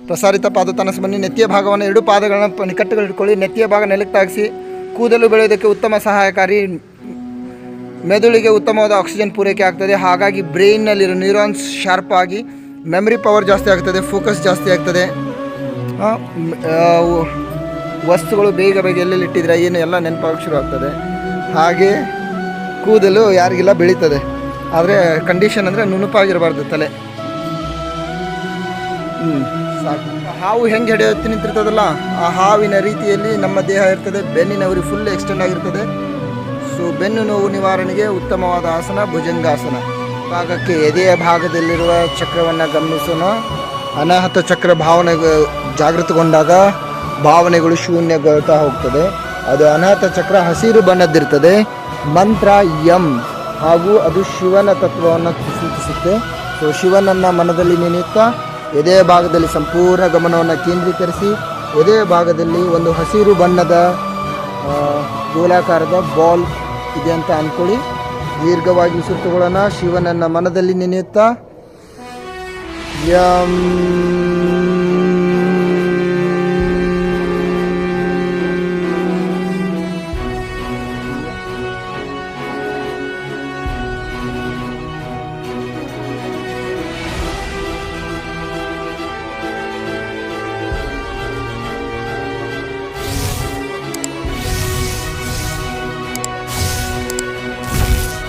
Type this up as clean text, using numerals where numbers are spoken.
ಪ್ರಸಾರಿತ ಪಾದೋತ್ಥಾನಾಸನ. ನೆತ್ತಿಯ ಭಾಗವನ್ನು 2 ಪಾದಗಳನ್ನು ನಿಕಟ್ಟುಗಳಿಟ್ಕೊಳ್ಳಿ. ನೆತ್ತಿಯ ಭಾಗ ನೆಲಕ್ಕೆ ತಾಗಿಸಿ. ಕೂದಲು ಬೆಳೆಯೋದಕ್ಕೆ ಉತ್ತಮ ಸಹಾಯಕಾರಿ. ಮೆದುಳಿಗೆ ಉತ್ತಮವಾದ ಆಕ್ಸಿಜನ್ ಪೂರೈಕೆ ಆಗ್ತದೆ. ಹಾಗಾಗಿ ಬ್ರೈನ್ನಲ್ಲಿರೋ ನ್ಯೂರಾನ್ಸ್ ಶಾರ್ಪ್ ಆಗಿ ಮೆಮರಿ ಪವರ್ ಜಾಸ್ತಿ ಆಗ್ತದೆ, ಫೋಕಸ್ ಜಾಸ್ತಿ ಆಗ್ತದೆ. ವಸ್ತುಗಳು ಬೇಗ ಎಲ್ಲೆಲ್ಲಿ ಇಟ್ಟಿದ್ರೆ ಏನು ಎಲ್ಲ ನೆನಪಾಗಕ್ಕೆ ಶುರು ಆಗ್ತದೆ. ಹಾಗೆ ಕೂದಲು ಯಾರಿಗೆಲ್ಲ ಬೆಳೀತದೆ. ಆದರೆ ಕಂಡೀಷನ್ ಅಂದರೆ ನುಣುಪಾಗಿರಬಾರ್ದು ತಲೆ. ಸಾಕು. ಹಾವು ಹೆಂಗೆ ಹಿಡಿಯುತ್ತಿ ನಿಂತಿರ್ತದಲ್ಲ, ಆ ಹಾವಿನ ರೀತಿಯಲ್ಲಿ ನಮ್ಮ ದೇಹ ಇರ್ತದೆ. ಬೆನ್ನಿನ ಉರಿ ಫುಲ್ ಎಕ್ಸ್ಟೆಂಡ್ ಆಗಿರ್ತದೆ. ಸೊ ಬೆನ್ನು ನೋವು ನಿವಾರಣೆಗೆ ಉತ್ತಮವಾದ ಆಸನ ಭುಜಂಗಾಸನ. ಭಾಗಕ್ಕೆ ಎದೆಯ ಭಾಗದಲ್ಲಿರುವ ಚಕ್ರವನ್ನು ಗಮನಿಸೋಣ. ಅನಾಹತ ಚಕ್ರ ಭಾವನೆ ಜಾಗೃತಗೊಂಡಾಗ ಭಾವನೆಗಳು ಶೂನ್ಯಗೊಳ್ತಾ ಹೋಗ್ತದೆ. ಅದು ಅನಾಹತ ಚಕ್ರ ಹಸಿರು ಬಣ್ಣದ್ದಿರ್ತದೆ. ಮಂತ್ರ ಯಂ, ಹಾಗೂ ಅದು ಶಿವನ ತತ್ವವನ್ನು ಸೂಚಿಸುತ್ತೆ. ಸೊ ಶಿವನನ್ನು ಮನದಲ್ಲಿ ನೆನೆಯುತ್ತಾ ಎದೆಯ ಭಾಗದಲ್ಲಿ ಸಂಪೂರ್ಣ ಗಮನವನ್ನು ಕೇಂದ್ರೀಕರಿಸಿ, ಎದೆಯ ಭಾಗದಲ್ಲಿ ಒಂದು ಹಸಿರು ಬಣ್ಣದ ಗೋಲಾಕಾರದ ಬಾಲ್ ಇದೆ ಅಂತ ಅಂದ್ಕೊಳ್ಳಿ. ದೀರ್ಘವಾಗಿ ಉಸಿರು ತಗೊಳ್ಳೋಣ. ಶಿವನನ್ನು ಮನದಲ್ಲಿ ನೆನೆಯುತ್ತಾ ಯಂ